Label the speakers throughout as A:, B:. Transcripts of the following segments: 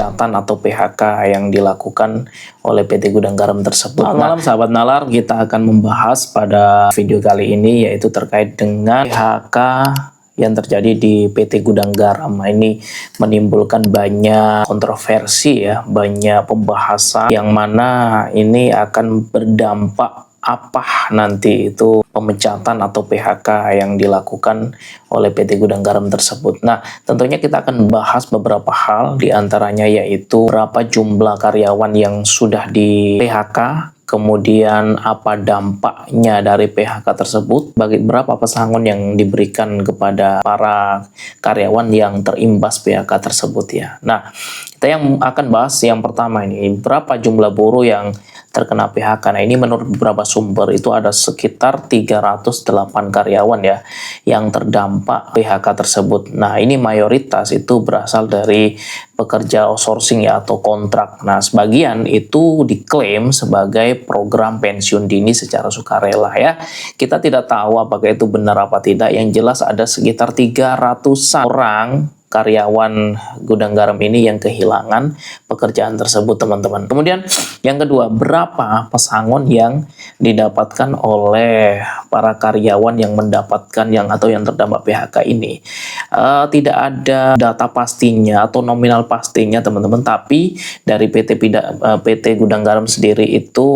A: pemecatan atau PHK yang dilakukan oleh PT Gudang Garam tersebut. Selamat malam sahabat nalar, kita akan membahas pada video kali ini yaitu terkait dengan PHK yang terjadi di PT Gudang Garam. Ini menimbulkan banyak kontroversi ya, banyak pembahasan yang mana ini akan berdampak apa nanti itu pemecatan atau PHK yang dilakukan oleh PT Gudang Garam tersebut. Nah, tentunya kita akan bahas beberapa hal, diantaranya yaitu berapa jumlah karyawan yang sudah di PHK, kemudian apa dampaknya dari PHK tersebut, bagi berapa pesangon yang diberikan kepada para karyawan yang terimbas PHK tersebut ya. Nah, kita yang akan bahas yang pertama ini, berapa jumlah buruh yang terkena PHK. Nah, ini menurut beberapa sumber itu ada sekitar 308 karyawan ya yang terdampak PHK tersebut. Nah, ini mayoritas itu berasal dari pekerja outsourcing ya atau kontrak. Nah, sebagian itu diklaim sebagai program pensiun dini secara sukarela ya. Kita tidak tahu apakah itu benar apa tidak. Yang jelas ada sekitar 300 orang karyawan Gudang Garam ini yang kehilangan pekerjaan tersebut, teman-teman. Kemudian yang kedua, berapa pesangon yang didapatkan oleh para karyawan yang mendapatkan atau yang terdampak PHK ini? Tidak ada data pastinya atau nominal pastinya, teman-teman, tapi dari PT Gudang Garam sendiri itu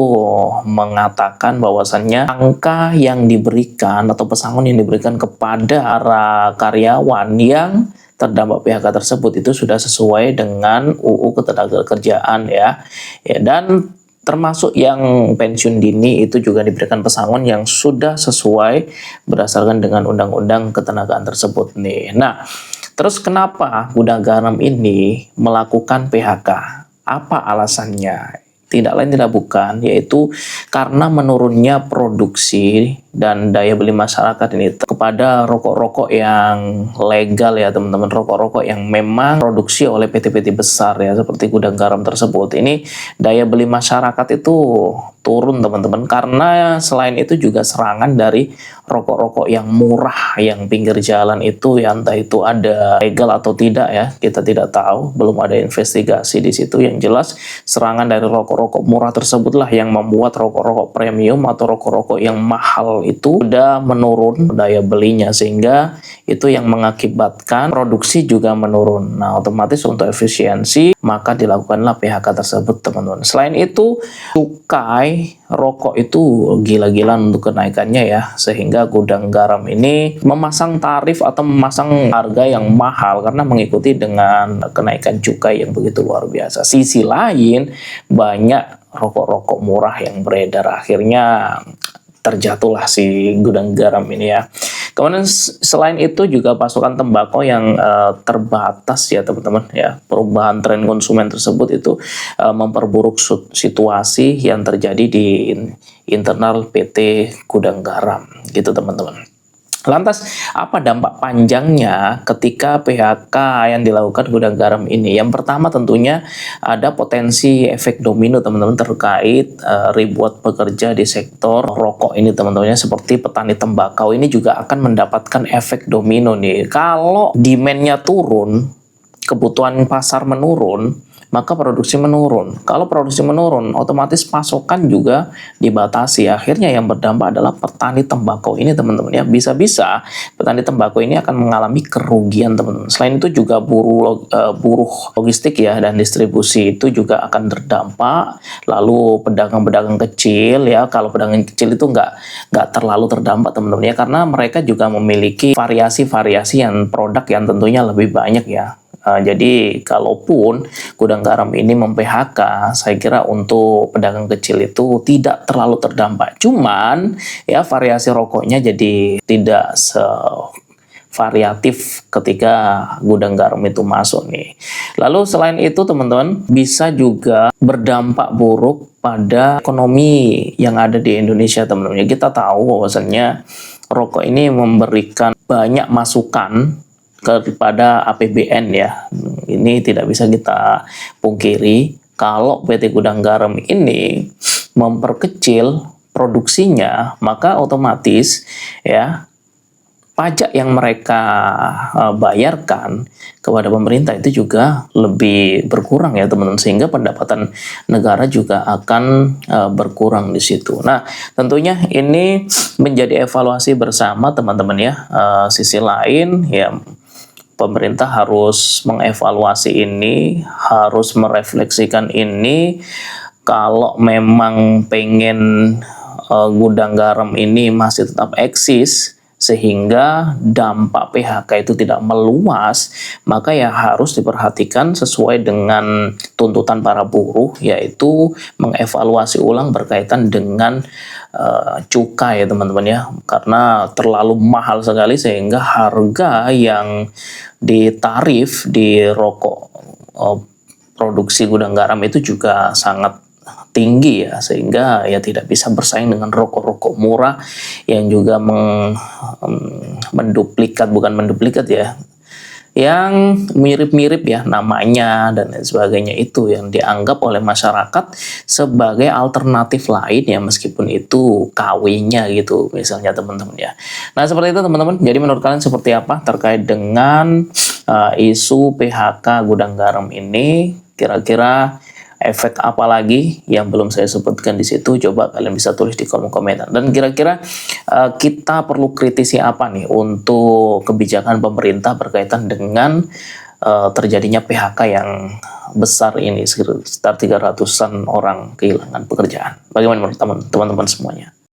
A: mengatakan bahwasannya angka yang diberikan atau pesangon yang diberikan kepada para karyawan yang terdampak PHK tersebut itu sudah sesuai dengan UU Ketenagakerjaan ya. Dan termasuk yang pensiun dini itu juga diberikan pesangon yang sudah sesuai berdasarkan dengan Undang-Undang Ketenagaan tersebut nih. Nah, terus kenapa Gudang Garam ini melakukan PHK? Apa alasannya? Tidak lain tidak bukan, yaitu karena menurunnya produksi dan daya beli masyarakat ini kepada rokok-rokok yang legal ya teman-teman, rokok-rokok yang memang produksi oleh PT-PT besar ya seperti Gudang Garam tersebut. Ini daya beli masyarakat itu turun, teman-teman, karena selain itu juga serangan dari rokok-rokok yang murah yang pinggir jalan itu ya, entah itu ada legal atau tidak ya, kita tidak tahu, belum ada investigasi di situ. Yang jelas serangan dari rokok-rokok murah tersebutlah yang membuat rokok-rokok premium atau rokok-rokok yang mahal itu sudah menurun daya belinya, sehingga itu yang mengakibatkan produksi juga menurun. Nah, otomatis untuk efisiensi maka dilakukanlah PHK tersebut, teman-teman. Selain itu, cukai rokok itu gila-gilaan untuk kenaikannya ya, sehingga Gudang Garam ini memasang tarif atau memasang harga yang mahal karena mengikuti dengan kenaikan cukai yang begitu luar biasa. Sisi lain, banyak rokok-rokok murah yang beredar, akhirnya terjatuhlah si Gudang Garam ini ya. Kemudian selain itu juga pasokan tembakau yang terbatas ya teman-teman ya. Perubahan tren konsumen tersebut itu memperburuk situasi yang terjadi di internal PT Gudang Garam gitu, teman-teman. Lantas, apa dampak panjangnya ketika PHK yang dilakukan Gudang Garam ini? Yang pertama tentunya ada potensi efek domino, teman-teman, terkait ribuan pekerja di sektor rokok ini, teman-teman, seperti petani tembakau ini juga akan mendapatkan efek domino nih. Kalau demand-nya turun, kebutuhan pasar menurun, maka produksi menurun. Kalau produksi menurun, otomatis pasokan juga dibatasi. Akhirnya yang berdampak adalah petani tembakau ini, teman-teman ya. Bisa-bisa petani tembakau ini akan mengalami kerugian, teman-teman. Selain itu juga buruh logistik ya dan distribusi itu juga akan terdampak. Lalu pedagang-pedagang kecil ya, kalau pedagang kecil itu nggak terlalu terdampak, teman-teman ya, karena mereka juga memiliki variasi-variasi yang produk yang tentunya lebih banyak ya. Jadi kalaupun Gudang Garam ini mem-PHK, saya kira untuk pedagang kecil itu tidak terlalu terdampak. Cuman ya variasi rokoknya jadi tidak variatif ketika Gudang Garam itu masuk nih. Lalu selain itu, teman-teman, bisa juga berdampak buruk pada ekonomi yang ada di Indonesia, teman-teman. Kita tahu bahwasannya rokok ini memberikan banyak masukan kepada APBN ya. Ini tidak bisa kita pungkiri. Kalau PT Gudang Garam ini memperkecil produksinya, maka otomatis ya pajak yang mereka bayarkan kepada pemerintah itu juga lebih berkurang ya teman-teman, sehingga pendapatan negara juga akan berkurang di situ. Nah, tentunya ini menjadi evaluasi bersama teman-teman ya. Sisi lain ya, pemerintah harus mengevaluasi ini, harus merefleksikan ini. Kalau memang pengen gudang garam ini masih tetap eksis sehingga dampak PHK itu tidak meluas, maka ya harus diperhatikan sesuai dengan tuntutan para buruh, yaitu mengevaluasi ulang berkaitan dengan cukai ya teman-teman ya, karena terlalu mahal sekali sehingga harga yang ditarif di rokok produksi gudang garam itu juga sangat tinggi ya, sehingga ya tidak bisa bersaing dengan rokok-rokok murah yang juga bukan menduplikat ya, yang mirip-mirip ya namanya dan lain sebagainya, itu yang dianggap oleh masyarakat sebagai alternatif lain ya, meskipun itu KW-nya gitu misalnya teman-teman ya. Nah, seperti itu teman-teman. Jadi menurut kalian seperti apa terkait dengan isu PHK gudang garam ini? Kira-kira efek apa lagi yang belum saya sebutkan di situ? Coba kalian bisa tulis di kolom komentar. Dan kira-kira kita perlu kritisi apa nih untuk kebijakan pemerintah berkaitan dengan terjadinya PHK yang besar ini, sekitar 300-an orang kehilangan pekerjaan. Bagaimana menurut teman-teman semuanya?